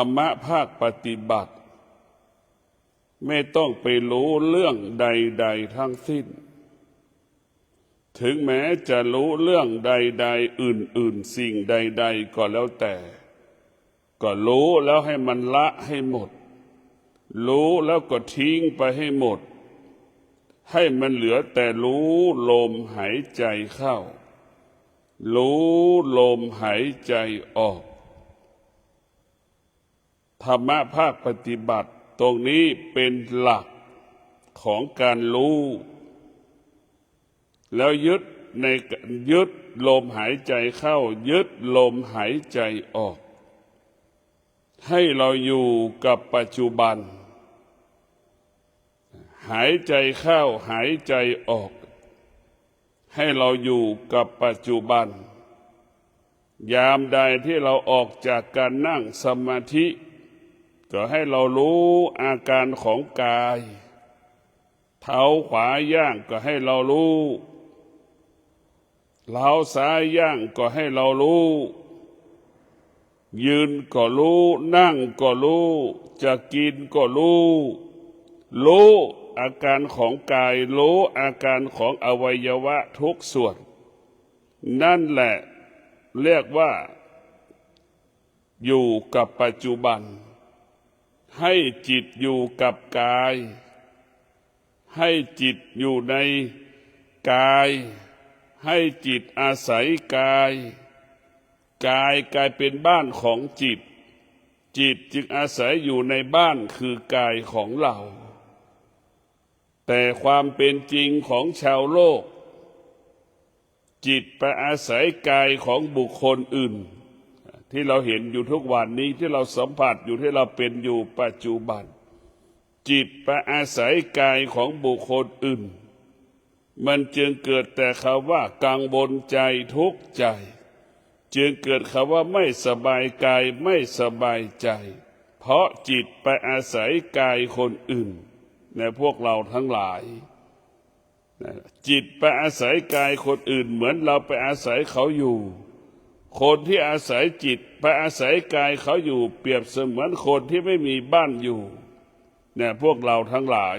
รรมะภาคปฏิบัติไม่ต้องไปรู้เรื่องใดๆทั้งสิ้นถึงแม้จะรู้เรื่องใดๆอื่นๆสิ่งใดๆก็แล้วแต่ก็รู้แล้วให้มันละให้หมดรู้แล้วก็ทิ้งไปให้หมดให้มันเหลือแต่รู้ลมหายใจเข้ารู้ลมหายใจออกธรรมะภาคปฏิบัติตรงนี้เป็นหลักของการรู้แล้วยึดลมหายใจเข้ายึดลมหายใจออกให้เราอยู่กับปัจจุบันหายใจเข้าหายใจออกให้เราอยู่กับปัจจุบันยามใดที่เราออกจากการนั่งสมาธิก็ให้เรารู้อาการของกายเท้าขวาย่างก็ให้เรารู้เท้าซ้ายย่างก็ให้เรารู้ยืนก็รู้นั่งก็รู้จะกินก็รู้อาการของกายรู้อาการของอวัยวะทุกส่วนนั่นแหละเรียกว่าอยู่กับปัจจุบันให้จิตอยู่กับกายให้จิตอยู่ในกายให้จิตอาศัยกายกายกลายเป็นบ้านของจิตจิตจึงอาศัยอยู่ในบ้านคือกายของเราแต่ความเป็นจริงของชาวโลกจิตไปอาศัยกายของบุคคลอื่นที่เราเห็นอยู่ทุกวันนี้ที่เราสัมผัสอยู่ที่เราเป็นอยู่ปัจจุบันจิตไปอาศัยกายของบุคคลอื่นมันจึงเกิดแต่คำว่ากังวลใจทุกข์ใจจึงเกิดคำว่าไม่สบายกายไม่สบายใจเพราะจิตไปอาศัยกายคนอื่นในพวกเราทั้งหลายจิตไปอาศัยกายคนอื่นเหมือนเราไปอาศัยเขาอยู่คนที่อาศัยจิตไปอาศัยกายเขาอยู่เปรียบเสมือนคนที่ไม่มีบ้านอยู่เนี่ยพวกเราทั้งหลาย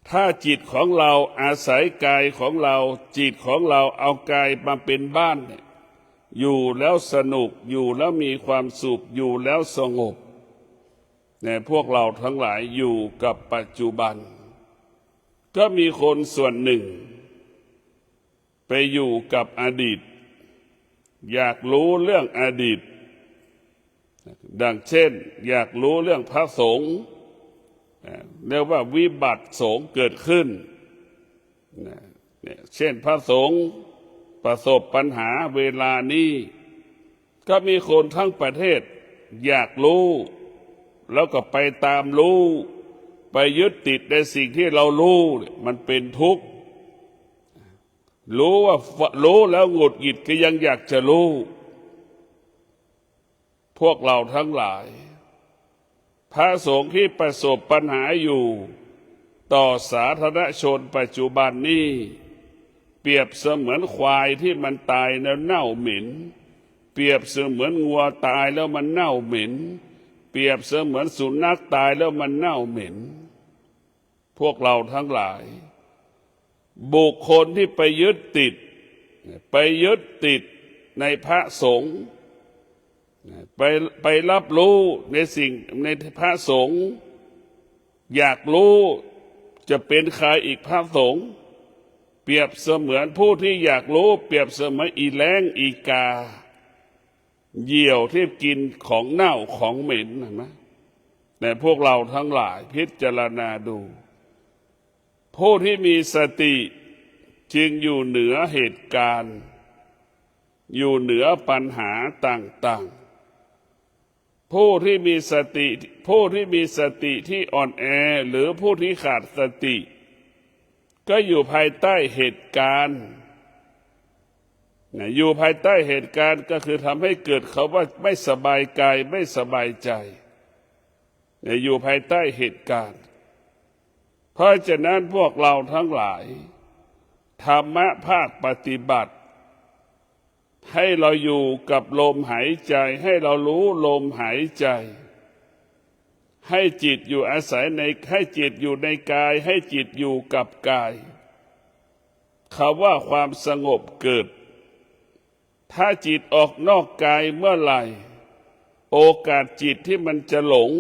ถ้าจิตของเราอาศัยกายของเราจิตของเราเอากายมาเป็นบ้านเนี่ยอยู่แล้วสนุกอยู่แล้วมีความสุขอยู่แล้วสงบเนี่ยพวกเราทั้งหลายอยู่กับปัจจุบันก็มีคนส่วนหนึ่งไปอยู่กับอดีตอยากรู้เรื่องอดีตดังเช่นอยากรู้เรื่องพระสงฆ์เรียกว่าวิบัติสงฆ์เกิดขึ้นเช่นพระสงฆ์ประสบปัญหาเวลานี้ก็มีคนทั้งประเทศอยากรู้แล้วก็ไปตามรู้ไปยึดติดในสิ่งที่เรารู้มันเป็นทุกข์รู้ว่ารู้แล้วหงุดหงิดก็ยังอยากจะรู้พวกเราทั้งหลายพระสงฆ์ที่ประสบปัญหาอยู่ต่อสาธารณชนปัจจุบันนี้เปรียบเสมือนควายที่มันตายแล้วเน่าเหม็นเปรียบเสมือนงัวตายแล้วมันเน่าเหม็นเปรียบเสมือนสุนัขตายแล้วมันเน่าเหม็นพวกเราทั้งหลายบุคคลที่ไปยึดติดในพระสงฆ์ไปรับรู้ในสิ่งในพระสงฆ์อยากรู้จะเป็นใครอีกพระสงฆ์เปรียบเสมือนผู้ที่อยากรู้เปรียบเสมือนอีแล้งอีกาเหยี่ยวที่กินของเน่าของเหม็นนะแต่พวกเราทั้งหลายพิจารณาดูผู้ที่มีสติจึงอยู่เหนือเหตุการณ์อยู่เหนือปัญหาต่างๆผู้ที่มีสติที่อ่อนแอหรือผู้ที่ขาดสติก็อยู่ภายใต้เหตุการณ์อยู่ภายใต้เหตุการณ์ก็คือทำให้เกิดเขาว่าไม่สบายกายไม่สบายใจอยู่ภายใต้เหตุการณ์เพราะฉะนั้นพวกเราทั้งหลายธรรมะภาคปฏิบัติ ให้เราอยู่กับลมหายใจให้เรารู้ลมหายใจให้จิตอยู่อาศัยในให้จิตอยู่ในกายให้จิตอยู่กับกายคำว่าความสงบเกิดถ้าจิตออกนอกกายเมื่อไหร่โอกาสจิตที่มันจะหลง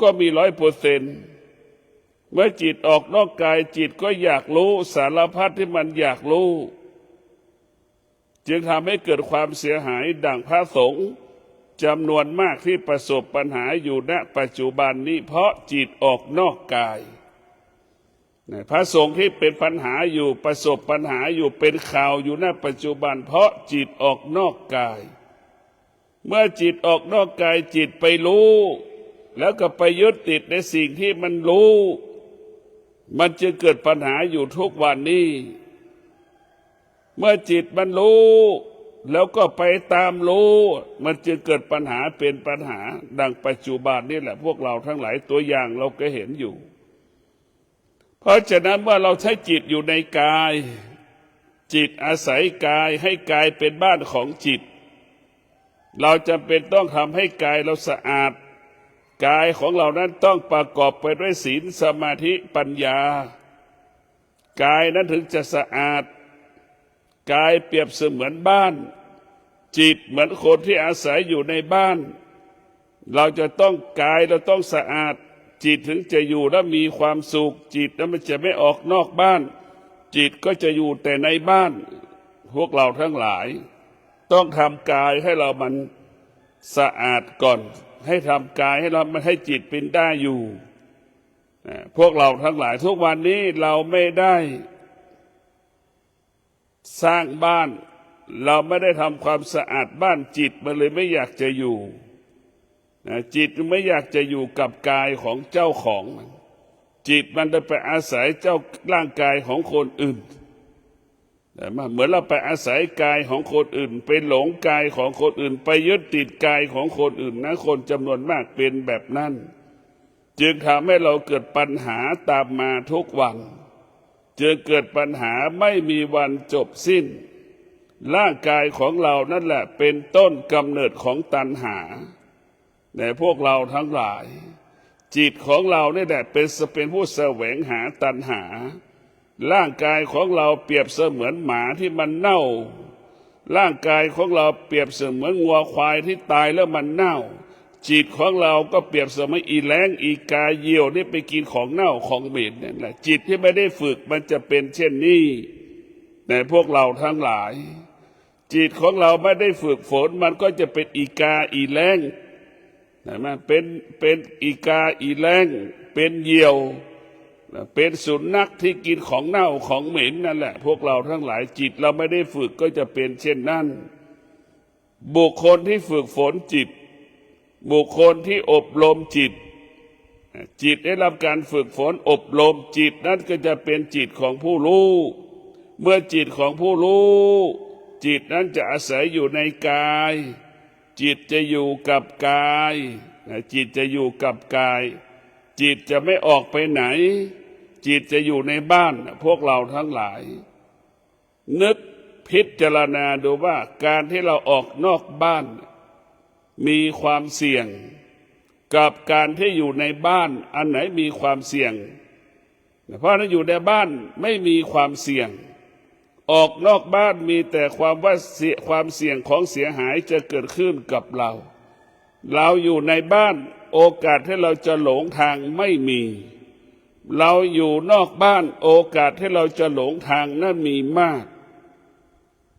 ก็มี100%เมื่อจิตออกนอกกายจิตก็อยากรู้สารพัดที่มันอยากรู้จึงทำให้เกิดความเสียหายดังพระสงฆ์จำนวนมากที่ประสบปัญหาอยู่ณปัจจุบันนี้เพราะจิตออกนอกกายพระสงฆ์ที่เป็นปัญหาอยู่ประสบปัญหาอยู่เป็นข่าวอยู่ณปัจจุบันเพราะจิตออกนอกกายเมื่อจิตออกนอกกายจิตไปรู้แล้วก็ไปยึดติดในสิ่งที่มันรู้มันจะเกิดปัญหาอยู่ทุกวันนี้เมื่อจิตมันรู้แล้วก็ไปตามรู้มันจะเกิดปัญหาเป็นปัญหาดังปัจจุบันนี่แหละพวกเราทั้งหลายตัวอย่างเราก็เห็นอยู่เพราะฉะนั้นเมื่อเราใช้จิตอยู่ในกายจิตอาศัยกายให้กายเป็นบ้านของจิตเราจำเป็นต้องทำให้กายเราสะอาดกายของเรานั้นต้องประกอบไปด้วยศีลสมาธิปัญญากายนั้นถึงจะสะอาดกายเปรียบเสมือนบ้านจิตเหมือนคนที่อาศัยอยู่ในบ้านเราจะต้องกายเราต้องสะอาดจิตถึงจะอยู่และมีความสุขจิตนั้นมันจะไม่ออกนอกบ้านจิตก็จะอยู่แต่ในบ้านพวกเราทั้งหลายต้องทำกายให้เรามันสะอาดก่อนให้ทำกายให้เรามันให้จิตเป็นได้อยู่พวกเราทั้งหลายทุกวันนี้เราไม่ได้สร้างบ้านเราไม่ได้ทำความสะอาดบ้านจิตมันเลยไม่อยากจะอยู่จิตไม่อยากจะอยู่กับกายของเจ้าของมันจิตมันจะไปอาศัยเจ้าร่างกายของคนอื่นเหมือนเราไปอาศัยกายของคนอื่นไปหลงกายของคนอื่นไปยึดติดกายของคนอื่นนะคนจำนวนมากเป็นแบบนั้นจึงทำให้เราเกิดปัญหาตามมาทุกวันจึงเกิดปัญหาไม่มีวันจบสิ้นร่างกายของเรานั่นแหละเป็นต้นกำเนิดของตัณหาแต่พวกเราทั้งหลายจิตของเราเนี่ยแหละเป็นผู้แสวงหาตัณหาร่างกายของเราเปรียบเสมือนหมาที่มันเน่าร่างกายของเราเปรียบเสมือนงัวควายที่ตายแล้วมันเน่าจิตของเราก็เปรียบเสมือนอีแล้งอีกาเหยี่ยวนี่ไปกินของเน่าของเหม็นนั่นแหละจิตที่ไม่ได้ฝึกมันจะเป็นเช่นนี้แต่พวกเราทั้งหลายจิตของเราไม่ได้ฝึกฝนมันก็จะเป็นอีกาอีแล้งนะเป็นอีกาอีแล้งเป็นเหยี่ยวเป็นสุนัขที่กินของเน่าของเหม็นนั่นแหละพวกเราทั้งหลายจิตเราไม่ได้ฝึกก็จะเป็นเช่นนั้นบุคคลที่ฝึกฝนจิตบุคคลที่อบรมจิตได้รับการฝึกฝนอบรมจิตนั้นก็จะเป็นจิตของผู้รู้เมื่อจิตของผู้รู้จิตนั้นจะอาศัยอยู่ในกายจิตจะอยู่กับกายจิตจะอยู่กับกายจิตจะไม่ออกไปไหนจิตจะอยู่ในบ้านพวกเราทั้งหลายนึกพิจารณาดูว่าการที่เราออกนอกบ้านมีความเสี่ยงกับการที่อยู่ในบ้านอันไหนมีความเสี่ยงเพราะถ้าอยู่ในบ้านไม่มีความเสี่ยงออกนอกบ้านมีแต่ความเสี่ยงของเสียหายจะเกิดขึ้นกับเราอยู่ในบ้านโอกาสที่เราจะหลงทางไม่มีเราอยู่นอกบ้านโอกาสที่เราจะหลงทางนั้นมีมาก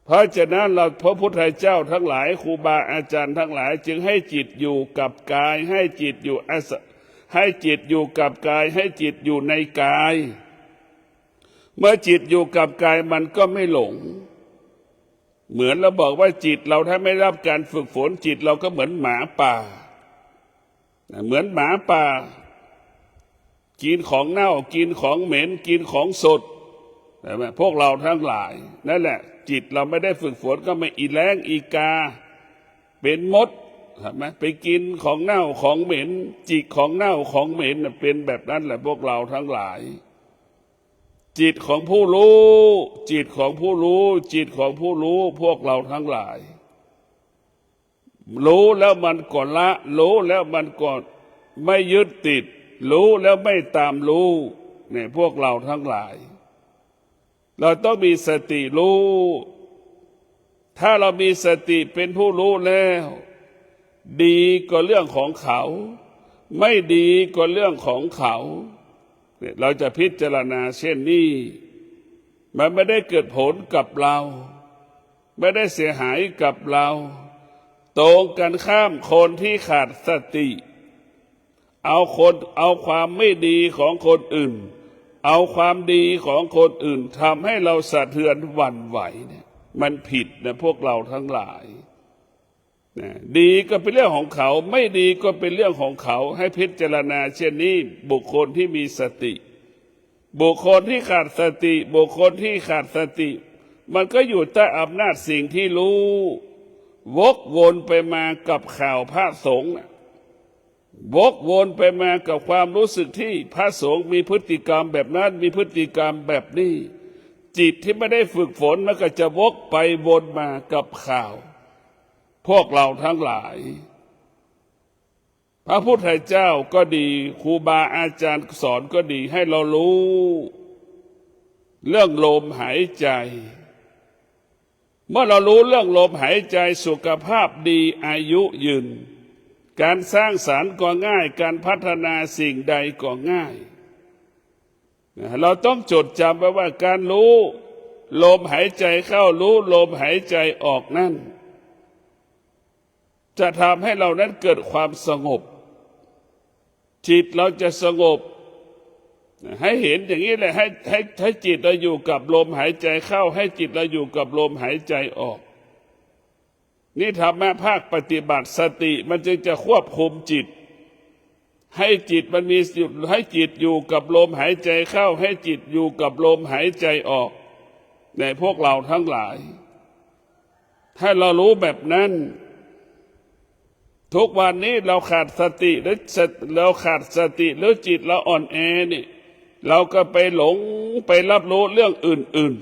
เพราะฉะนั้นเราพระพุทธเจ้าทั้งหลายครูบาอาจารย์ทั้งหลายจึงให้จิตอยู่กับกายให้จิตอยู่ให้จิตอยู่กับกายให้จิตอยู่ในกายเมื่อจิตอยู่กับกายมันก็ไม่หลงเหมือนเราบอกว่าจิตเราถ้าไม่รับการฝึกฝนจิตเราก็เหมือนหมาป่าเหมือนหมาป่ากินของเน่ากินของเหม็นกินของสดพวกเราทั้งหลายนั่นแหละจิตเราไม่ได้ฝึกฝนก็ไม่อีแล้งอีกาเป็นมดเห็นไหมไปกินของเน่าของเหม็นจิกของเน่าของเหม็นเป็นแบบนั้นแหละพวกเราทั้งหลาย จิตของผู้รู้ จิตของผู้รู้ จิตของผู้รู้พวกเราทั้งหลายรู้แล้วมันก็ละรู้แล้วมันก็ไม่ยึดติดรู้แล้วไม่ตามรู้เนี่ยพวกเราทั้งหลายเราต้องมีสติรู้ถ้าเรามีสติเป็นผู้รู้แล้วดีก็เรื่องของเขาไม่ดีก็เรื่องของเขาเราจะพิจารณาเช่นนี้มันไม่ได้เกิดผลกับเราไม่ได้เสียหายกับเราตรงกันข้ามคนที่ขาดสติเอาความไม่ดีของคนอื่นเอาความดีของคนอื่นทำให้เราสะเทือนหวั่นไหวเนี่ยมันผิดนะพวกเราทั้งหลายนะดีก็เป็นเรื่องของเขาไม่ดีก็เป็นเรื่องของเขาให้พิจารณาเช่นนี้บุคคลที่มีสติบุคคลที่ขาดสติบุคคลที่ขาดสติมันก็อยู่ใต้อำนาจสิ่งที่รู้วกวนไปมากับข่าวพระสงฆ์วกวนไปมากับความรู้สึกที่พระสงฆ์มีพฤติกรรมแบบนั้นมีพฤติกรรมแบบนี้จิตที่ไม่ได้ฝึกฝนมันก็จะวกไปวนมากับข่าวพวกเราทั้งหลายพระพุทธเจ้าก็ดีครูบาอาจารย์สอนก็ดีให้เรารู้เรื่องลมหายใจเมื่อเรารู้เรื่องลมหายใจสุขภาพดีอายุยืนการสร้างสรรค์ก็ง่ายการพัฒนาสิ่งใดก็ง่ายเราต้องจดจำไว้ว่าการรู้ลมหายใจเข้ารู้ลมหายใจออกนั่นจะทำให้เรานั้นเกิดความสงบจิตเราจะสงบให้เห็นอย่างนี้แหละให้จิตเราอยู่กับลมหายใจเข้าให้จิตเราอยู่กับลมหายใจออกนี่ธรรมะภาคปฏิบัติสติมันจึงจะควบคุมจิตให้จิตมันมีให้จิตอยู่กับลมหายใจเข้าให้จิตอยู่กับลมหายใจออกในพวกเราทั้งหลายถ้าเรารู้แบบนั้นทุกวันนี้เราขาดสติหรือเราขาดสติหรือจิตเราอ่อนแอนี่เราก็ไปหลงไปรับรู้เรื่องอื่น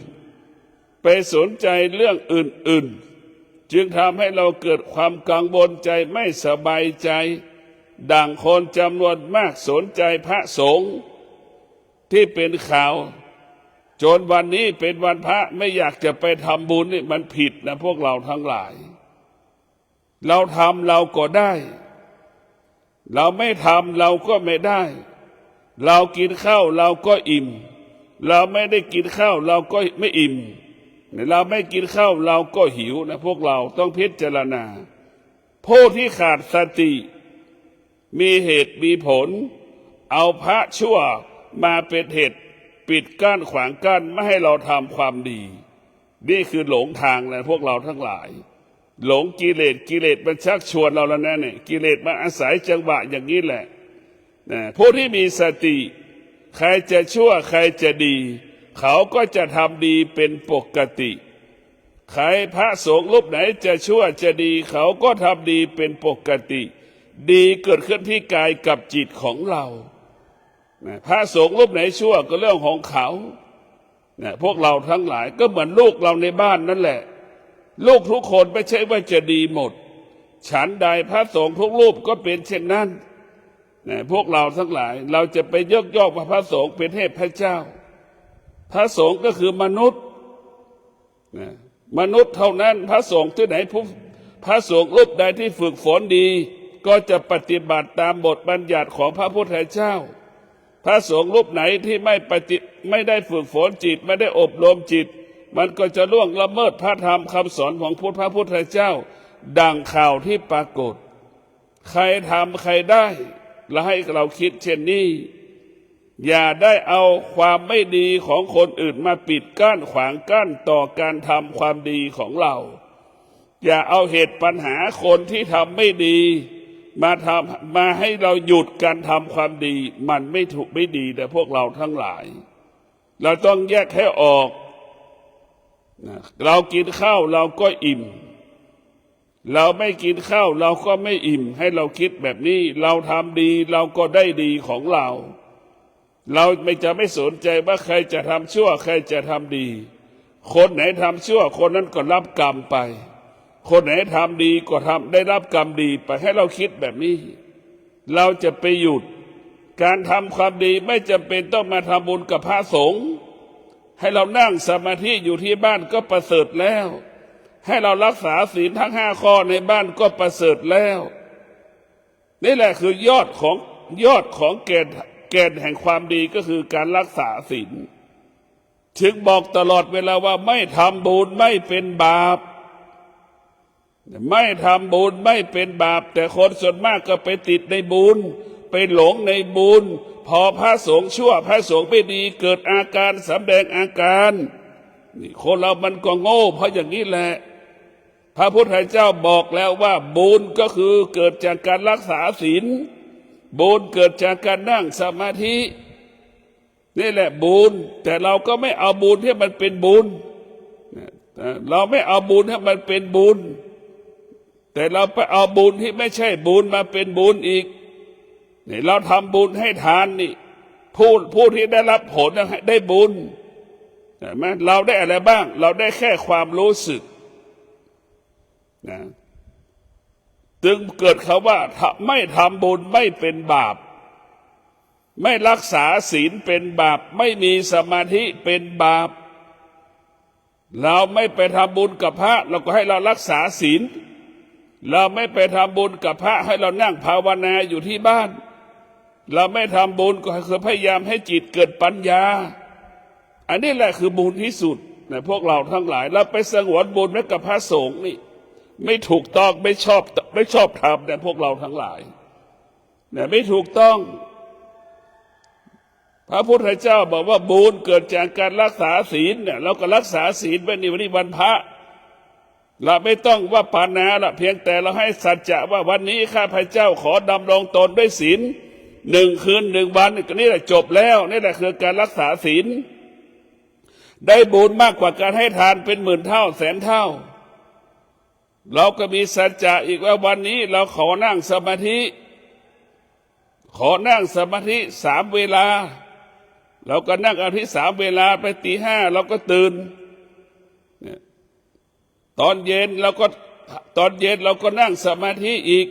ๆไปสนใจเรื่องอื่นๆจึงทำให้เราเกิดความกังวลใจไม่สบายใจดังคนจำนวนมากสนใจพระสงฆ์ที่เป็นข่าวจนวันนี้เป็นวันพระไม่อยากจะไปทำบุญนี่มันผิดนะพวกเราทั้งหลายเราทำเราก็ได้เราไม่ทำเราก็ไม่ได้เรากินข้าวเราก็อิ่มเราไม่ได้กินข้าวเราก็ไม่อิ่มเราไม่กินข้าวเราก็หิวนะพวกเราต้องพิจารณาผู้ที่ขาดสติมีเหตุมีผลเอาพระชั่วมาเป็นเหตุปิดกั้นขวางกั้นไม่ให้เราทำความดีนี่คือหลงทางนะพวกเราทั้งหลายหลงกิเลสมันชักชวนเราแล้วนะเนี่ยกิเลสมันอาศัยจังหวะอย่างนี้แหละผู้ที่มีสติใครจะชั่วใครจะดีเขาก็จะทำดีเป็นปกติใครพระสงฆ์รูปไหนจะชั่วจะดีเขาก็ทำดีเป็นปกติดีเกิดขึ้นที่กายกับจิตของเราพระสงฆ์รูปไหนชั่วก็เรื่องของเขาพวกเราทั้งหลายก็เหมือนลูกเราในบ้านนั่นแหละลูกทุกคนไม่ใช่ว่าจะดีหมดฉันใดพระสงฆ์ทุกรูปก็เป็นเช่นนั้นพวกเราทั้งหลายเราจะไปยกย่องว่าพระสงฆ์เป็นเทพเจ้าพระสงฆ์ก็คือมนุษย์มนุษย์เท่านั้นพระสงฆ์ที่ไหนพระสงฆ์รูปใดที่ฝึกฝนดีก็จะปฏิบัติตามบทบัญญัติของพระพุทธเจ้าพระสงฆ์รูปไหนที่ไม่ได้ฝึกฝนจิตไม่ได้อบรมจิตมันก็จะล่วงละเมิดพระธรรมคำสอนของพระพุทธเจ้าดังข่าวที่ปรากฏใครทำใครได้และให้เราคิดเช่นนี้อย่าได้เอาความไม่ดีของคนอื่นมาปิดกั้นขวางกั้นต่อการทำความดีของเราอย่าเอาเหตุปัญหาคนที่ทำไม่ดีมาให้เราหยุดการทำความดีมันไม่ถูกไม่ดีแต่พวกเราทั้งหลายเราต้องแยกให้ออกเรากินข้าวเราก็อิ่มเราไม่กินข้าวเราก็ไม่อิ่มให้เราคิดแบบนี้เราทำดีเราก็ได้ดีของเรา เราไม่สนใจว่าใครจะทำชั่วใครจะทำดี คนไหนทำชั่วคนนั้นก็รับกรรมไป คนไหนทำดีก็ได้รับกรรมดีไปให้เราคิดแบบนี้ เราจะไปหยุดการทำความดีไม่จำเป็นต้องมาทำบุญกับพระสงฆ์ให้เรานั่งสมาธิอยู่ที่บ้านก็ประเสริฐแล้วให้เรารักษาศีลทั้ง5 ข้อในบ้านก็ประเสริฐแล้วนี่แหละคือยอดของแก่นแห่งความดีก็คือการรักษาศีลถึงบอกตลอดเวลาว่าไม่ทำบุญไม่เป็นบาปไม่ทำบุญไม่เป็นบาปแต่คนส่วนมากก็ไปติดในบุญไปหลงในบุญพอพระสงฆ์ชั่วพระสงฆ์ไม่ดีเกิดอาการสำแดงอาการนี่คนเรามันก็โง่เพราะอย่างนี้แหละพระพุทธเจ้าบอกแล้วว่าบุญก็คือเกิดจากการรักษาศีลบุญเกิดจากการนั่งสมาธินี่แหละบุญแต่เราก็ไม่เอาบุญให้มันเป็นบุญเราไม่เอาบุญให้มันเป็นบุญแต่เราไปเอาบุญที่ไม่ใช่บุญมาเป็นบุญอีกนี่เราทำบุญให้ทานนี่ผู้ที่ได้รับผลได้บุญใช่ไหมเราได้อะไรบ้างเราได้แค่ความรู้สึกนะจึงเกิดคำว่าไม่ทำบุญไม่เป็นบาปไม่รักษาศีลเป็นบาปไม่มีสมาธิเป็นบาปเราไม่ไปทำบุญกับพระเราก็ให้เรารักษาศีลเราไม่ไปทำบุญกับพระให้เรานั่งภาวนาอยู่ที่บ้านเราไม่ทำบุญก็คือพยายามให้จิตเกิดปัญญาอันนี้แหละคือบุญที่สุดนะพวกเราทั้งหลายเราไปสงวนบุญไว้กับพระสงฆ์นี่ไม่ถูกต้องไม่ชอบทำนะพวกเราทั้งหลายนะไม่ถูกต้องพระพุทธเจ้าบอกว่าบุญเกิดจากการรักษาศีลเนี่ยเราก็รักษาศีลไว้ในวันนี้วันพระเราไม่ต้องว่าปานาละเพียงแต่เราให้สัจจะว่าวันนี้ข้าพเจ้าขอดำรงตนด้วยศีล1 คืน 1 วันนี่แหละจบแล้วนี่แหละคือการรักษาศีลได้บุญมากกว่าการให้ทานเป็นหมื่นเท่าแสนเท่าเราก็มีสัจจะอีกว่าวันนี้เราขอนั่งสมาธิ3 เวลาเราก็นั่งอาทิตย์3 เวลาไปตี 5เราก็ตื่นตอนเย็นเราก็นั่งสมาธิอีก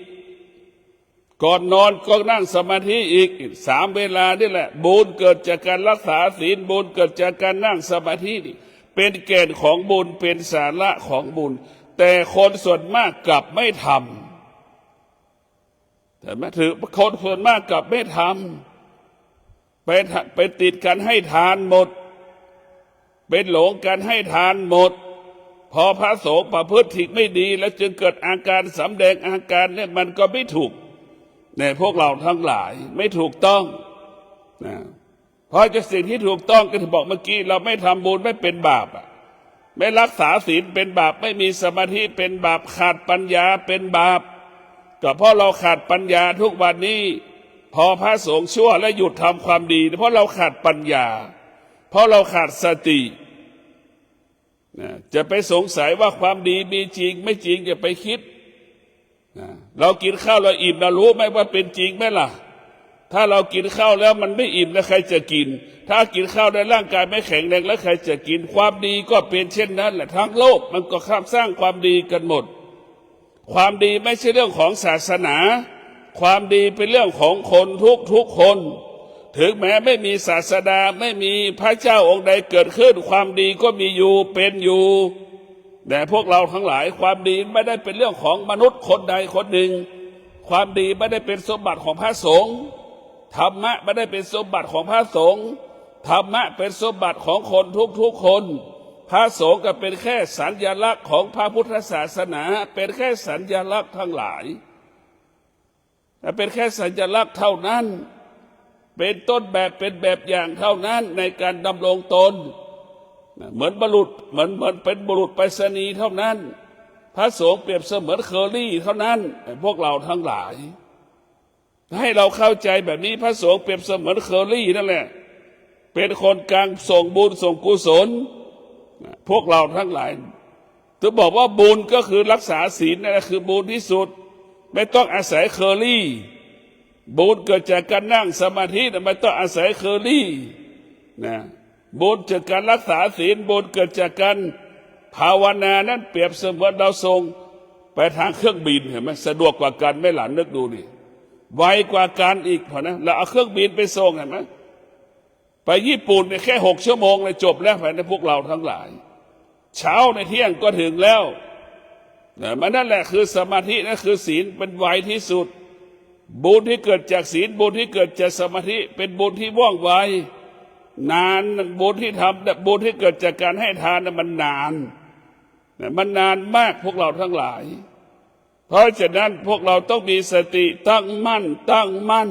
ก่อนนอนก็นั่งสมาธิอีก3 เวลานี่แหละบุญเกิดจากการรักษาศีลบุญเกิดจากการนั่งสมาธินี่เป็นแก่นของบุญเป็นสาระของบุญแต่คนส่วนมากกลับไม่ทำแต่มาถือคนส่วนมากกลับไม่ทำไปติดกันให้ทานหมดเป็นหลงกันให้ทานหมดพอพระสงฆ์ประพฤติผิดไม่ดีแล้วจึงเกิดอาการสำแดงอาการเนี่ยมันก็ไม่ถูกเนี่ยพวกเราทั้งหลายไม่ถูกต้องนะเพราะจะสิ่งที่ถูกต้องก็ที่บอกเมื่อกี้เราไม่ทำบุญไม่เป็นบาปไม่รักษาศีลเป็นบาปไม่มีสมาธิเป็นบาปขาดปัญญาเป็นบาปก็เพราะเราขาดปัญญาทุกวันนี้พอพระสงฆ์ชั่วและหยุดทำความดีเพราะเราขาดปัญญาเพราะเราขาดสติจะไปสงสัยว่าความดีมีจริงไม่จริงอย่าไปคิดเรากินข้าวเราอิ่มเรารู้ไหมว่าเป็นจริงไหมล่ะถ้าเรากินข้าวแล้วมันไม่อิ่มแล้วใครจะกินถ้ากินข้าวในร่างกายไม่แข็งแรงแล้วใครจะกินความดีก็เป็นเช่นนั้นแหละทั้งโลกมันก็ข้ามสร้างความดีกันหมดความดีไม่ใช่เรื่องของศาสนาความดีเป็นเรื่องของคนทุกคนถึงแม้ไม่มีศาสดาไม่มีพระเจ้าองค์ใดเกิดขึ้นความดีก็มีอยู่เป็นอยู่แต่พวกเราทั้งหลายความดีไม่ได้เป็นเรื่องของมนุษย์คนใดคนหนึ่งความดีไม่ได้เป็นสมบัติของพระสงฆ์ธรรมะไม่ได้เป็นสมบัติของพระสงฆ์ธรรมะเป็นสมบัติของคนทุกคนพระสงฆ์ก็เป็นแค่สัญลักษณ์ของพระพุทธศาสนาเป็นแค่สัญลักษณ์ทั้งหลายเป็นแค่สัญลักษณ์เท่านั้นเป็นต้นแบบเป็นแบบอย่างเท่านั้นในการดำรงตนเหมือนบุรุษเหมือนเป็นบุรุษไปรษณีย์เท่านั้นพระสงฆ์เปรียบเสมือนเคอรี่เท่านั้นพวกเราทั้งหลายให้เราเข้าใจแบบนี้พระสงฆ์เปรียบเสมือนเคอรี่นั่นแหละเป็นคนกลางส่งบุญส่งกุศลพวกเราทั้งหลายจะบอกว่าบุญก็คือรักษาศีลนั่นแหละคือบุญที่สุดไม่ต้องอาศัยเคอรี่ บุญเกิดจากการนั่งสมาธินะมันต้องอาศัยเคอรี่นะบุญจากการรักษาศีลบุญเกิดจากการภาวนานั้นเปรียบเสมือนเราส่งไปทางเครื่องบินเห็นไหมสะดวกกว่ากันไม่หลันนึกดูนี่ไวกว่าการอีกพอนะเราเอาเครื่องบินไปส่งเห็นไหมไปญี่ปุ่นเนี่ยแค่6 ชั่วโมงเลยจบแล้วไปในพวกเราทั้งหลายเช้าในเที่ยงก็ถึงแล้วมันนั่นแหละคือสมาธินั่นคือศีลเป็นไวที่สุดบุญที่เกิดจากศีลบุญที่เกิดจากสมาธิเป็นบุญที่ว่องไวนานบุญที่ทำบุญที่เกิดจากการให้ทานมันนานมันนานมากพวกเราทั้งหลายเพราะฉะนั้นพวกเราต้องมีสติตั้งมั่น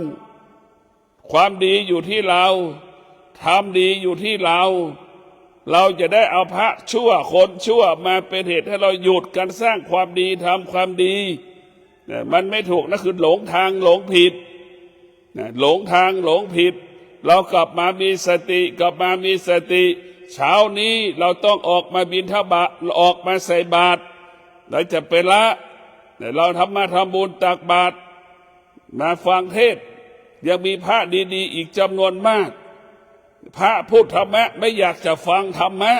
ความดีอยู่ที่เราทำดีอยู่ที่เราจะได้เอาพระชั่วคนชั่วมาเป็นเหตุให้เราหยุดการสร้างความดีทำความดีมันไม่ถูกนะคือหลงทางหลงผิดหลงทางหลงผิดเรากลับมามีสติเช้านี้เราต้องออกมาบิณฑบาตออกมาใส่บาตรเราจะไปละเราทำบุญตักบาตรมาฟังเทศน์ยังมีพระดีๆอีกจำนวนมากพระพูดธรรมะไม่อยากจะฟังธรรมะ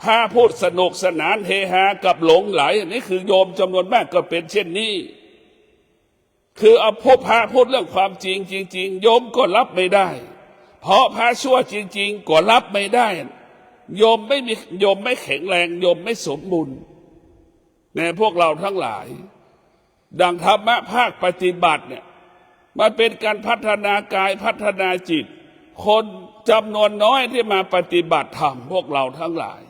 พระพูดสนุกสนานเฮฮากับหลงไหลนี่คือโยมจำนวนมากก็เป็นเช่นนี้คือเอาพบพระพูดเรื่องความจริงโยมก็รับไม่ได้เพราะพระชั่วจริงก็รับไม่ได้โยมไม่แข็งแรงโยมไม่สมบูรณ์ในพวกเราทั้งหลายดังธรรมะภาคปฏิบัติเนี่ยมันเป็นการพัฒนากายพัฒนาจิตคนจำนวนน้อยที่มาปฏิบัติธรรมพวกเราทั้งหลาย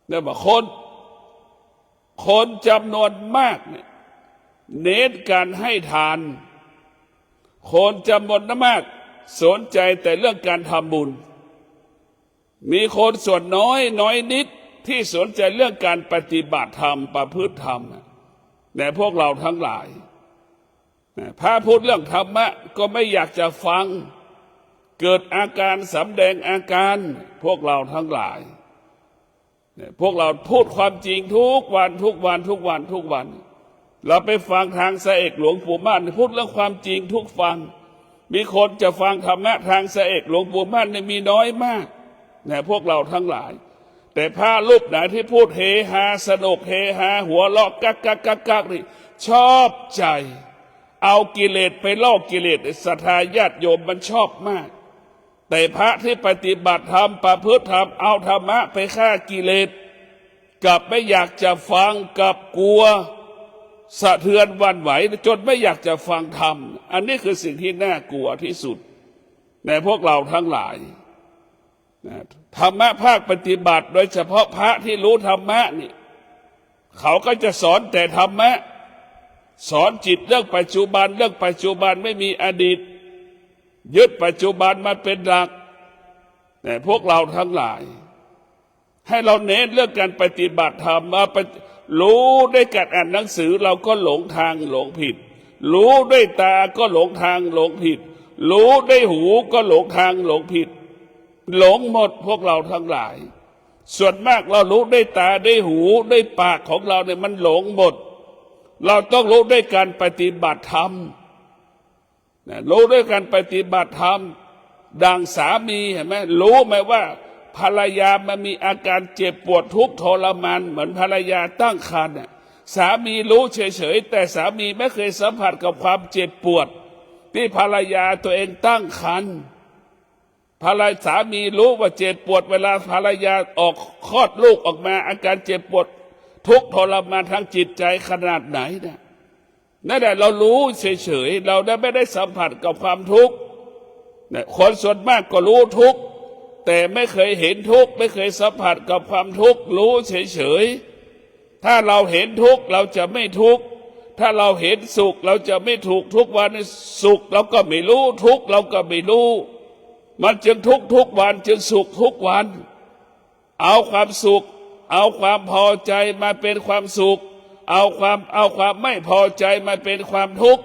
เนี่ยบอกคนจำนวนมากเนี่ยเน้นการให้ทานคนจำนวนมากสนใจแต่เรื่องการทำบุญมีคนส่วนน้อยนิดที่สนใจเรื่องการปฏิบัติธรรมประพฤติธรรมแต่พวกเราทั้งหลายพระพูดเรื่องธรรมะก็ไม่อยากจะฟังเกิดอาการสำแดงอาการพวกเราทั้งหลายพวกเราพูดความจริงทุกวันเราไปฟังทางสะเอกหลวงปู่มั่นพูดเรื่องความจริงทุกฟังมีคนจะฟังธรรมะทางสะเอกหลวงปู่มั่นมีน้อยมากพวกเราทั้งหลายแต่พระรูปไหนที่พูดเฮฮาสนุกเฮฮาหัวเราะกักนี่ชอบใจเอากิเลสไปล่อกิเลสศรัทธาญาติโยมมันชอบมากแต่พระที่ปฏิบัติธรรมประพฤติธรรมเอาธรรมะไปฆ่ากิเลสกลับไม่อยากจะฟังกับกลัวสะเทือนหวั่นไหวจนไม่อยากจะฟังธรรมอันนี้คือสิ่งที่น่ากลัวที่สุดในพวกเราทั้งหลายธรรมะภาคปฏิบัติโดยเฉพาะพระที่รู้ธรรมะนี่เขาก็จะสอนแต่ธรรมะสอนจิตเรื่องปัจจุบันไม่มีอดีตยึดปัจจุบันมาเป็นหลักแต่พวกเราทั้งหลายให้เราเน้นเรื่องการปฏิบัติธรรมมารู้ด้วยการอ่านหนังสือเราก็หลงทางหลงผิดรู้ด้วยตาก็หลงทางหลงผิดรู้ด้วยหูก็หลงทางหลงผิดหลงหมดพวกเราทั้งหลายส่วนมากเรารู้ด้วยตาด้วยหูด้วยปากของเราเนี่ยมันหลงหมดเราต้องรู้ด้วยการปฏิบัติธรรมรู้ด้วยการปฏิบัติธรรมดังสามีเห็นไหมรู้ไหมว่าภรรยามันมีอาการเจ็บปวดทุกข์ทรมานเหมือนภรรยาตั้งครรภ์สามีรู้เฉยๆแต่สามีไม่เคยสัมผัสกับความเจ็บปวดที่ภรรยาตัวเองตั้งครรภ์สามีรู้ว่าเจ็บปวดเวลาภรรยาออกคลอดลูกออกมาอาการเจ็บปวดทุกข์ทรมานทางจิตใจขนาดไหนนั่นแหละเรารู้เฉยๆเราไม่ได้สัมผัสกับความทุกข์คนส่วนมากก็รู้ทุกข์แต่ไม่เคยเห็นทุกข์ไม่เคยสัมผัสกับความทุกข์รู้เฉยๆถ้าเราเห็นทุกข์เราจะไม่ทุกข์ถ้าเราเห็นสุขเราจะไม่ถูกทุกวันสุขเราก็ไม่รู้ทุกข์เราก็ไม่รู้มันจึงทุกทุกวันจึงสุขทุกวันเอาความสุขเอาความพอใจมาเป็นความสุขเอาความไม่พอใจมาเป็นความทุกข์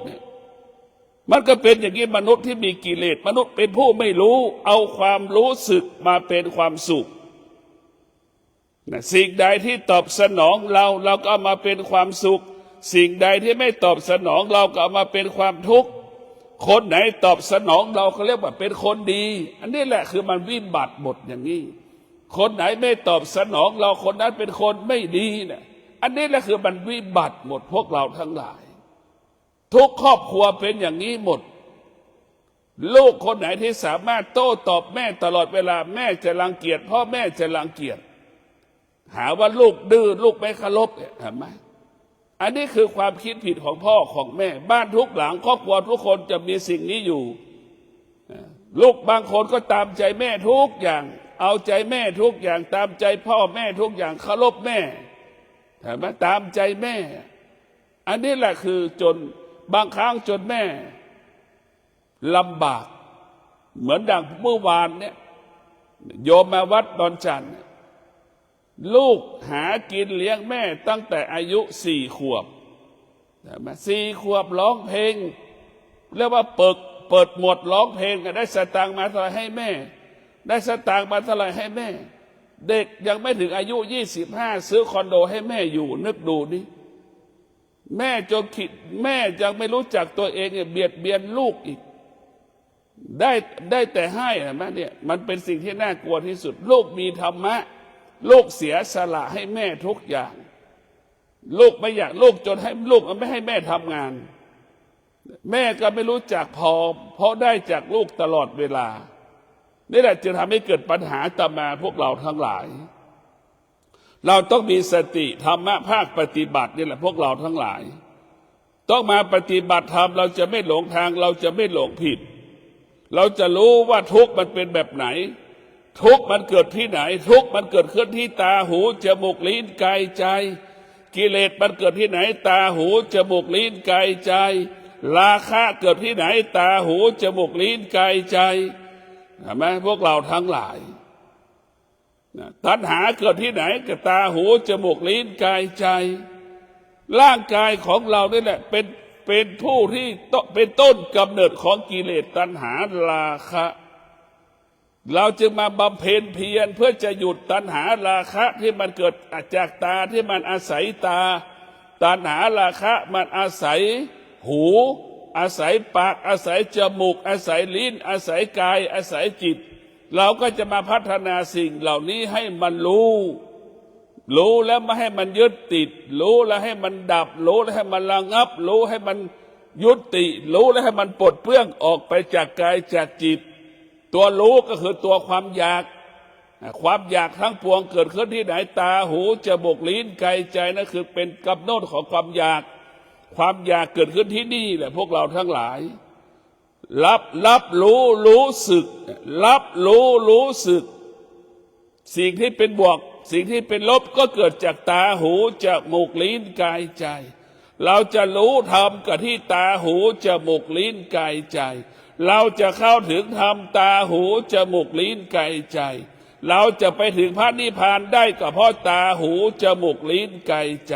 มันก็เป็นอย่างนี้มนุษย์ที่มีกิเลสมนุษย์เป็นผู้ไม่รู้เอาความรู้สึกมาเป็นความสุขสิ่งใดที่ตอบสนองเราก็เอามาเป็นความสุขสิ่งใดที่ไม่ตอบสนองเราก็เอามาเป็นความทุกข์ คนไหนตอบสนองเราเขาเรียกว่าเป็นคนดี อันนี้แหละคือมันวิบัติหมดอย่างนี้คนไหนไม่ตอบสนองเราคนนั้นเป็นคนไม่ดีเนี่ยอันนี้แหละคือมันวิบัติหมดพวกเราทั้งหลายทุกครอบครัวเป็นอย่างนี้หมดลูกคนไหนที่สามารถโต้ตอบแม่ตลอดเวลาแม่จะรังเกียจพ่อแม่จะรังเกียจหาว่าลูกดื้อลูกไม่เคารพเห็นไหมอันนี้คือความคิดผิดของพ่อของแม่บ้านทุกหลังครอบครัวทุกคนจะมีสิ่งนี้อยู่ลูกบางคนก็ตามใจแม่ทุกอย่างเอาใจแม่ทุกอย่างตามใจพ่อแม่ทุกอย่างเคารพแม่เห็นไหมตามใจแม่อันนี้แหละคือจนบางครั้งจนแม่ลำบากเหมือนดังเมื่อวานเนี่ยโยมมาวัดดอนจันทร์ลูกหากินเลี้ยงแม่ตั้งแต่อายุ4 ขวบ4 ขวบร้องเพลงเรียกว่าเปิดหมวดร้องเพลงได้สตางค์มาเท่าไหร่ให้แม่ได้สตางค์มาเท่าไหร่ให้แม่เด็กยังไม่ถึงอายุ25ซื้อคอนโดให้แม่อยู่นึกดูนี่แม่จนคิดแม่ยังไม่รู้จักตัวเองเนี่ยเบียดเบียนลูกอีกได้แต่ให้นะแม่เนี่ยมันเป็นสิ่งที่น่ากลัวที่สุดลูกมีธรรมะลูกเสียสละให้แม่ทุกอย่างลูกไม่อยากลูกจนให้ลูกไม่ให้แม่ทำงานแม่ก็ไม่รู้จักพอเพราะได้จากลูกตลอดเวลานี่แหละจะทำให้เกิดปัญหาตามมาพวกเราทั้งหลายเราต้องมีสติธรรมะภาคปฏิบัตินี่แหละพวกเราทั้งหลายต้องมาปฏิบัติธรรมเราจะไม่หลงทางเราจะไม่หลงผิดเราจะรู้ว่าทุกข์มันเป็นแบบไหนทุกข์มันเกิดที่ไหนทุกข์มันเกิดขึ้นที่ตาหูจมูกลิ้นกายใจกิเลสมันเกิดที่ไหนตาหูจมูกลิ้นกายใจราคะเกิดที่ไหนตาหูจมูกลิ้นกายใจเห็นไหมพวกเราทั้งหลายตัณหาเกิดที่ไหนกับตาหูจมูกลิ้นกายใจร่างกายของเรานี่แหละเป็นผู้ที่เป็นต้นกำเนิดของกิเลสตัณหาราคะเราจึงมาบำเพ็ญเพียรเพื่อจะหยุดตัณหาราคะที่มันเกิดจากตาที่มันอาศัยตาตัณหาราคะมันอาศัยหูอาศัยปากอาศัยจมูกอาศัยลิ้นอาศัยกายอาศัยจิตเราก็จะมาพัฒนาสิ่งเหล่านี้ให้มันรู้แล้วไม่ให้มันยึดติดรู้แล้วให้มันดับรู้แล้วให้มันระงับรู้ให้มันยุติรู้แล้วให้มันปลดเปลื้องออกไปจากกายจากจิตตัวรู้ก็คือตัวความอยากทั้งปวงเกิดขึ้นที่ไหนตาหูจมูกลิ้นกายใจนั่นคือเป็นกำเนิดของความอยากเกิดขึ้นที่นี่แหละพวกเราทั้งหลายรับรู้สึกรับรู้สึกสิ่งที่เป็นบวกสิ่งที่เป็นลบก็เกิดจากตาหูจมูกลิ้นกายใจเราจะรู้ธรรมกับที่ตาหูจมูกลิ้นกายใจเราจะเข้าถึงธรรมตาหูจมูกลิ้นกายใจเราจะไปถึงพระนิพพานได้ก็เพราะตาหูจมูกลิ้นกายใจ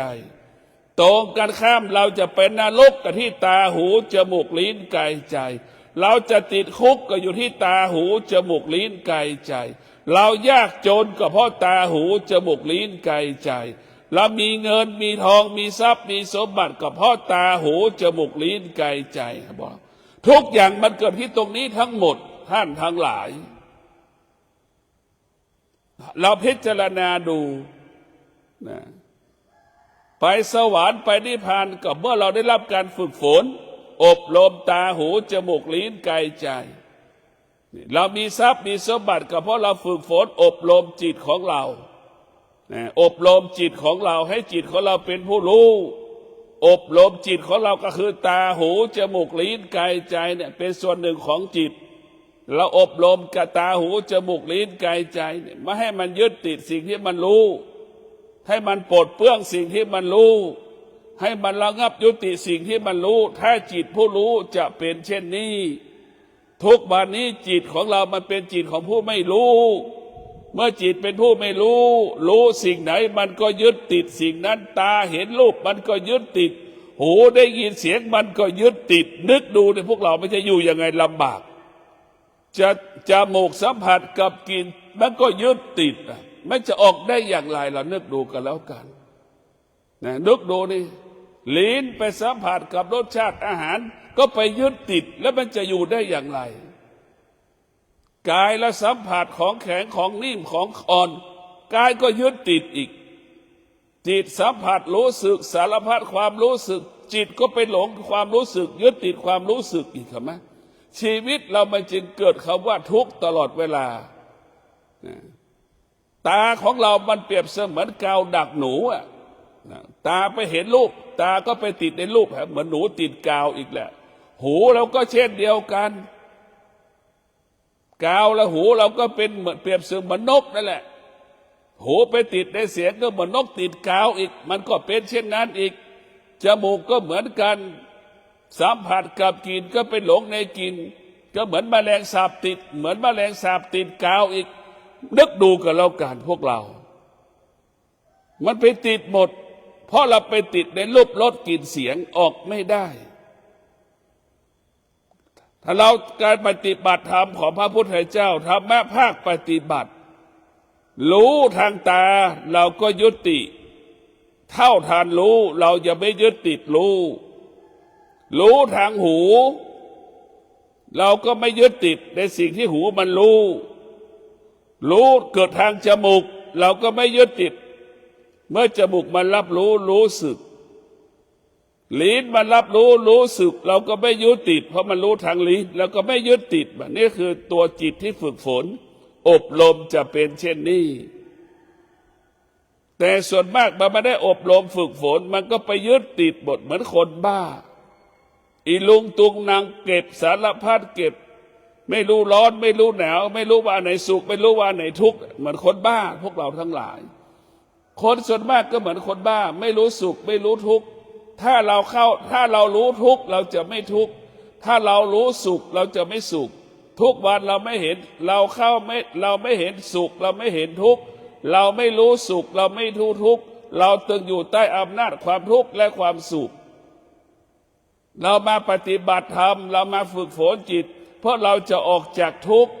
ตรงกันข้ามเราจะเป็นนรกกับที่ตาหูจมูกลิ้นกายใจเราจะติดคุกก็อยู่ที่ตาหูจมูกลิ้นกายใจเรายากจนก็เพราะตาหูจมูกลิ้นกายใจเรามีเงินมีทองมีทรัพย์มีสมบัติก็เพราะตาหูจมูกลิ้นกายใจบอกทุกอย่างมันเกิดที่ตรงนี้ทั้งหมดท่านทั้งหลายเราพิจารณาดูนะไปสวรรค์ไปนิพพานก็เมื่อเราได้รับการฝึกฝนอบรมตาหูจมูกลิ้นกายใจเรามีทรัพย์มีสมบัติก็เพราะเราฝึกฝนอบรมจิตของเราอบรมจิตของเราให้จิตของเราเป็นผู้รู้อบรมจิตของเราก็คือตาหูจมูกลิ้นกายใจเนี่ยเป็นส่วนหนึ่งของจิตเราอบรมกับตาหูจมูกลิ้นกายใจเนี่ยไม่ให้มันยึดติดสิ่งที่มันรู้ให้มันปลดเปลื้องสิ่งที่มันรู้ให้มันระงับยุติสิ่งที่มันรู้ถ้าจิตผู้รู้จะเป็นเช่นนี้ทุกวันนี้จิตของเรามันเป็นจิตของผู้ไม่รู้เมื่อจิตเป็นผู้ไม่รู้สิ่งไหนมันก็ยึดติดสิ่งนั้นตาเห็นรูปมันก็ยึดติดหูได้ยินเสียงมันก็ยึดติดนึกดูในพวกเราไม่จะอยู่ยังไงลำบากจะจมูกสัมผัสกับกลิ่นมันก็ยึดติดมันจะออกได้อย่างไรเรานึกดูกันแล้วกันนะนึกดูนี่ ลิ้นไปสัมผัสกับรสชาติอาหารก็ไปยึดติดแล้วมันจะอยู่ได้อย่างไรกายและสัมผัสของแข็งของนิ่มของอ่อนกายก็ยึดติดอีกจิตสัมผัสรู้สึกสารพัดความรู้สึกจิตก็ไปหลงความรู้สึกยึดติดความรู้สึกอีกครับไหมชีวิตเรามันจึงเกิดคำว่าทุกข์ตลอดเวลาตาของเรามันเปรียบเสมือนกาวดักหนูอ่ะตาไปเห็นรูปตาก็ไปติดในรูปเหมือนหนูติดกาวอีกแหละหูเราก็เช่นเดียวกันกาวและหูเราก็เป็นเหมือนเปรียบเสมือนนกนั่นแหละหูไปติดในเสียงก็เหมือนนกติดกาวอีกมันก็เป็นเช่นนั้นอีกจมูกก็เหมือนกันสัมผัสกับกลิ่นก็ไปหลงในกลิ่นก็เหมือนแมลงสาบติดเหมือนแมลงสาบติดกาวอีกนึกดูกันแล้วกันพวกเรามันไปติดหมดเพราะเราไปติดในรูปรสกลิ่นเสียงออกไม่ได้ถ้าเราการปฏิบัติธรรมของพระพุทธเจ้าธรรมะภาคปฏิบัติรู้ทางตาเราก็ยุติเท่าทานรู้เราอย่าไม่ยึดติดรู้ทางหูเราก็ไม่ยึดติดในสิ่งที่หูมันรู้เกิดทางจมูกเราก็ไม่ยึดติดเมื่อจมูกมันรับรู้สึกลิ้นมันรับรู้สึกเราก็ไม่ยึดติดเพราะมันรู้ทางลิ้นเราก็ไม่ยึดติดนี่คือตัวจิตที่ฝึกฝนอบรมจะเป็นเช่นนี้แต่ส่วนมากมันไม่ได้อบรมฝึกฝนมันก็ไปยึดติดหมดเหมือนคนบ้าอีลุงตุงนางเก็บสารพัดเก็บไม่รู้ร้อนไม่รู้หนาวไม่รู้ว่าไหนสุขไม่รู้ว่าไหนทุกข์เหมือนคนบ้าพวกเราทั้งหลายคนส่วนมากก็เหมือนคนบ้าไม่รู้สุขไม่รู้ทุกข์ถ้าเรารู้ทุกข์เราจะไม่ทุกข์ถ้าเรารู้สุขเราจะไม่สุขทุกวันเราไม่เห็นเราไม่เห็นสุขเราไม่เห็นทุกข์เราไม่รู้สุขเราไม่รู้ทุกข์เราตึงอยู่ใต้อำนาจความทุกข์และความสุขเรามาปฏิบัติธรรมเรามาฝึกฝนจิตเพราะเราจะออกจากทุกข์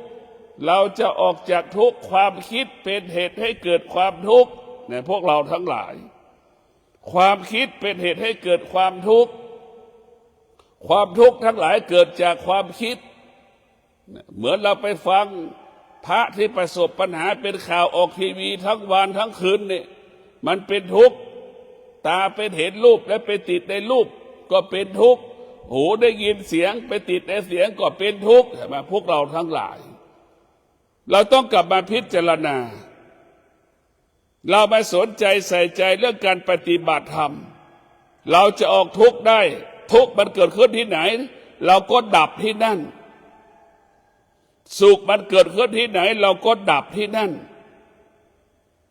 เราจะออกจากทุกข์ความคิดเป็นเหตุให้เกิดความทุกข์เนี่ยพวกเราทั้งหลายความคิดเป็นเหตุให้เกิดความทุกข์ความทุกข์ทั้งหลายเกิดจากความคิดเหมือนเราไปฟังพระที่ประสบปัญหาเป็นข่าวออกทีวีทั้งวันทั้งคืนเนี่ยมันเป็นทุกข์ตาเป็นเห็นรูปและไปติดในรูปก็เป็นทุกข์หูได้ยินเสียงไปติดในเสียงก็เป็นทุกข์ใช่ไหมพวกเราทั้งหลายเราต้องกลับมาพิจารณาเราไม่สนใจใส่ใจเรื่องการปฏิบัติธรรมเราจะออกทุกข์ได้ทุกข์มันเกิดขึ้นที่ไหนเราก็ดับที่นั่นสุขมันเกิดขึ้นที่ไหนเราก็ดับที่นั่น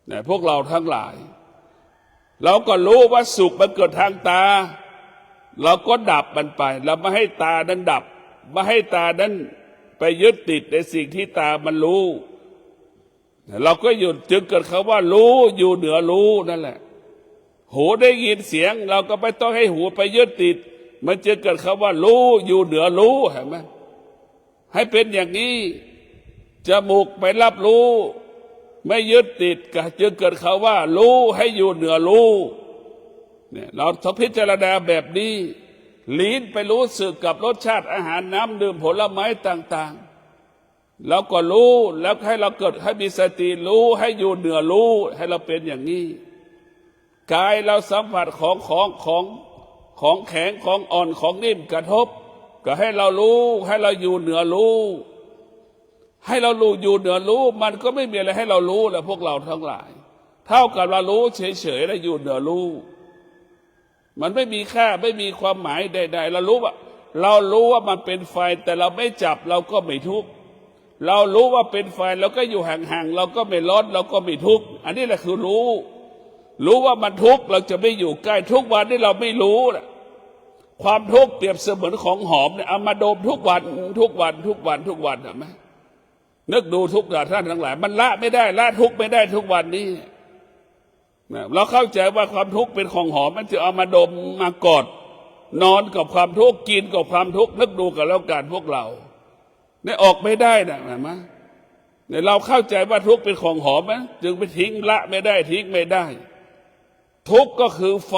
เนี่ยพวกเราทั้งหลายเราก็รู้ว่าสุขมันเกิดทางตาเราก็ดับมันไปเราไม่ให้ตานั้นดับไม่ให้ตานั้นไปยึดติดในสิ่งที่ตามันรู้เราก็หยุดจึงเกิดคำว่ารู้อยู่เหนือรู้นั่นแหละหูได้ยินเสียงเราก็ไม่ต้องให้หูไปยึดติดมันจึงเกิดคำว่ารู้อยู่เหนือรู้เห็นไหมให้เป็นอย่างนี้จมูกไปรับรู้ไม่ยึดติดก็จึงเกิดคำว่ารู้ให้อยู่เหนือรู้เนี่ยเราต้องพิจารณาแบบนี้ลิ้นไปรู้สึกกับรสชาติอาหารน้ำดื่มผลไม้ต่างๆเราก็รู้แล้วให้เราเกิดให้มีสติรู้ให้อยู่เหนือรู้ให้เราเป็นอย่างนี้กายเราสัมผัสของแข็งของอ่อนของนิ่มกระทบก็ให้เรารู้ให้เราอยู่เหนือรู้ให้เรารู้อยู่เหนือรู้มันก็ไม่มีอะไรให้เรารู้แล้วพวกเราทั้งหลายเท่ากับเรารู้เฉยๆแล้วอยู่เหนือรู้มันไม่มีค่าไม่มีความหมายใดๆเรารู้ว่ามันเป็นไฟแต่เราไม่จับเราก็ไม่ทุกข์เรารู้ว่าเป็นไฟเราก็อยู่ห่างๆเราก็ไม่ร้อนเราก็ไม่ทุกข์อันนี้แหละคือรู้ว่ามันทุกข์เราจะไม่อยู่ใกล้ทุกวันที่เราไม่รู้นะความทุกข์เปรียบเสมือนของหอมเนี่ยเอามาดมทุกวันเห็นไหมนึกดูทุกท่านทั้งหลายมันละไม่ได้ละทุกข์ไม่ได้ทุกวันนี้เราเข้าใจว่าความทุกข์เป็นของหอมมันจะเอามาดมมากอดนอนกับความทุกข์กินกับความทุกข์นึกดูกันแล้วกันพวกเราเนี่ยออกไม่ได้นะเห็นไหมเนี่ยเราเข้าใจว่าทุกข์เป็นของหอมไหมจึงไปทิ้งละไม่ได้ทิ้งไม่ได้ทุกข์ก็คือไฟ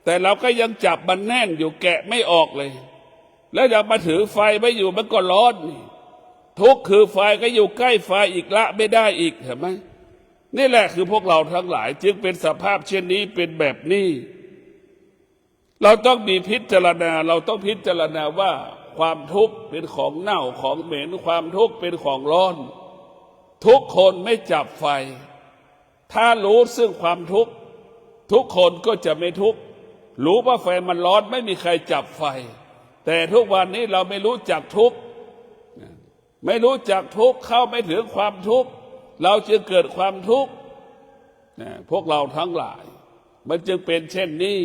แต่เราก็ยังจับมันแน่นอยู่แกะไม่ออกเลย แล้วยังมาถือไฟไม่อยู่มันก็ร้อนนี่ทุกข์คือไฟก็อยู่ใกล้ไฟอีกละไม่ได้อีกเห็นไหมนี่แหละคือพวกเราทั้งหลายจึงเป็นสภาพเช่นนี้เป็นแบบนี้เราต้องมีพิจารณาเราต้องพิจารณาว่าความทุกข์เป็นของเน่าของเหม็นความทุกข์เป็นของร้อนทุกคนไม่จับไฟถ้ารู้ซึ่งความทุกข์ทุกคนก็จะไม่ทุกข์รู้ว่าไฟมันร้อนไม่มีใครจับไฟแต่ทุกวันนี้เราไม่รู้จักทุกข์ไม่รู้จักทุกข์เข้าไม่ถึงความทุกข์เราจึงเกิดความทุกข์พวกเราทั้งหลายมันจึงเป็นเช่นนี้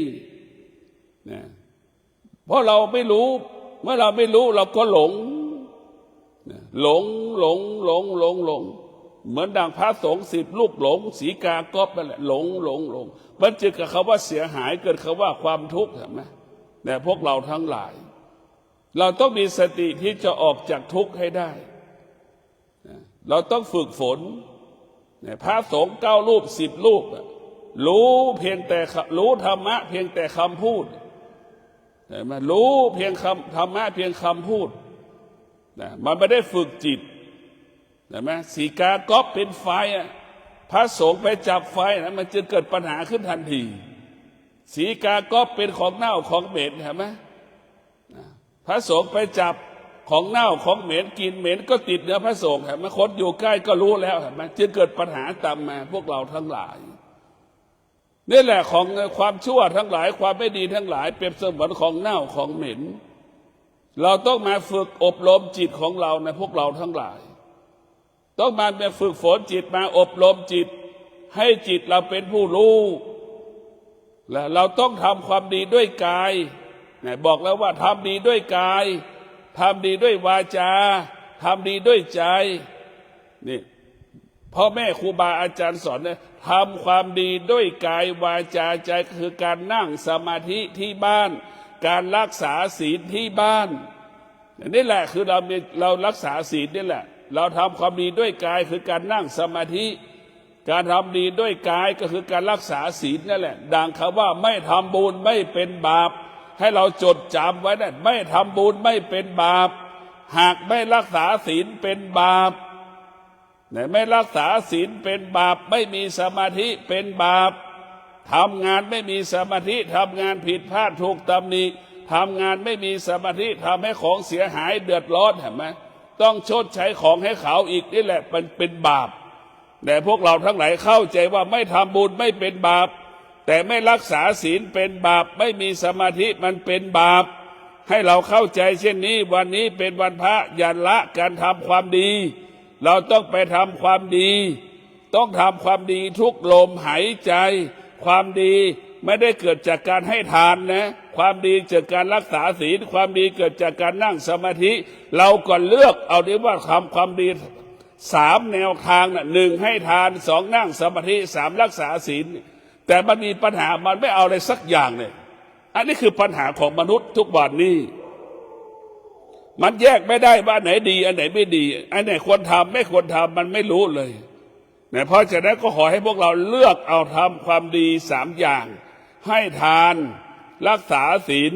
เพราะเราไม่รู้เมื่อเราไม่รู้เราก็หลงหลงเหมือนดังพระสงฆ์10 รูปหลงสีกาก๊อบนั่นแหละหลงมันจึงกับคำว่าเสียหายเกิดคำว่าความทุกข์เห็นไหมแต่พวกเราทั้งหลายเราต้องมีสติที่จะออกจากทุกข์ให้ได้เราต้องฝึกฝนพระสงฆ์9 รูป10 รูปรู้เพียงแต่รู้ธรรมะเพียงแต่คำพูดมันรู้เพียงธรรมะเพียงคำพูดมันไม่ได้ฝึกจิตเห็นไหมสีกาก๊อบเป็นไฟพระสงฆ์ไปจับไฟนะมันจะเกิดปัญหาขึ้นทันทีสีกาก๊อบเป็นของเน่าของเหม็นเห็นไหมพระสงฆ์ไปจับของเน่าของเหม็นกินเหม็นก็ติดเนื้อพระสงฆ์เห็นไหมคนอยู่ใกล้ก็รู้แล้วเห็นไหมจึงเกิดปัญหาตามมาพวกเราทั้งหลายนี่แหละของความชั่วทั้งหลายความไม่ดีทั้งหลายเปรียบเสมือนของเน่าของเหม็นเราต้องมาฝึกอบรมจิตของเราในพวกเราทั้งหลายต้องมาฝึกฝนจิตมาอบรมจิตให้จิตเราเป็นผู้รู้และเราต้องทำความดีด้วยกายบอกแล้วว่าทำดีด้วยกายทำดีด้วยวาจาทำดีด้วยใจนี่พ่อแม่ครูบาอาจารย์สอนเนี่ยทำความดีด้วยกายวาจาใจคือการนั่งสมาธิที่บ้านการรักษาศีลที่บ้านนี่แหละคือเรารักษาศีลนี่แหละเราทำความดีด้วยกายคือการนั่งสมาธิการทำดีด้วยกายก็คือการรักษาศีลนั่นแหละดังคำว่าไม่ทำบุญไม่เป็นบาปให้เราจดจำไว้นะไม่ทำบุญไม่เป็นบาปหากไม่รักษาศีลเป็นบาปไม่รักษาศีลเป็นบาปไม่มีสมาธิเป็นบาปทำงานไม่มีสมาธิทำงานผิดพลาดถูกตำหนิทำงานไม่มีสมาธิทำให้ของเสียหายเดือดร้อนเห็นไหมต้องชดใช้ของให้เขาอีกนี่แหละมันเป็นบาปแต่พวกเราทั้งหลายเข้าใจว่าไม่ทำบุญไม่เป็นบาปแต่ไม่รักษาศีลเป็นบาปไม่มีสมาธิมันเป็นบาปให้เราเข้าใจเช่นนี้วันนี้เป็นวันพระอย่าละการทำความดีเราต้องไปทำความดีต้องทำความดีทุกลมหายใจความดีไม่ได้เกิดจากการให้ทานนะความดีจากการรักษาศีลความดีเกิดจากการนั่งสมาธิเราก็เลือกเอาดีว่าทำความดี3 แนวทางนะ1ให้ทาน2นั่งสมาธิ3รักษาศีลแต่มันมีปัญหามันไม่เอาอะไรสักอย่างเนี่ยอันนี้คือปัญหาของมนุษย์ทุกวันนี้มันแยกไม่ได้ว่าไหนดีอันไหนไม่ดีอันไหนควรทำไม่ควรทำมันไม่รู้เลยเพราะฉะนั้นก็ขอให้พวกเราเลือกเอาทำความดี3 อย่างให้ทานรักษาศีล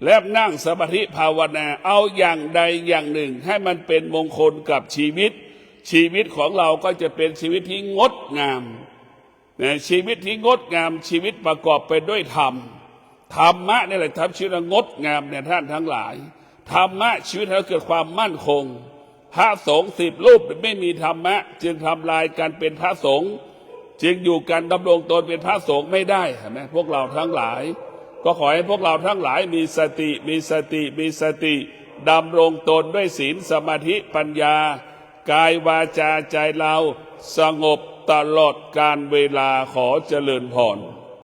และนั่งสมาธิภาวนาเอาอย่างใดอย่างหนึ่งให้มันเป็นมงคลกับชีวิตของเราก็จะเป็นชีวิตที่งดงามชีวิตที่งดงามชีวิตประกอบไปด้วยธรรมะนี่แหละทำชีวิตงดงามเนี่ยท่านทั้งหลายธรรมะชีวิตเราเกิดความมั่นคงพระสงฆ์10 รูปไม่มีธรรมะจึงทำลายกันเป็นพระสงฆ์จึงอยู่กันดำรงตนเป็นพระสงฆ์ไม่ได้เห็นไหมพวกเราทั้งหลายก็ขอให้พวกเราทั้งหลายมีสติดำรงตนด้วยศีลสมาธิปัญญากายวาจาใจเราสงบตลอดการเวลาขอเจริญพร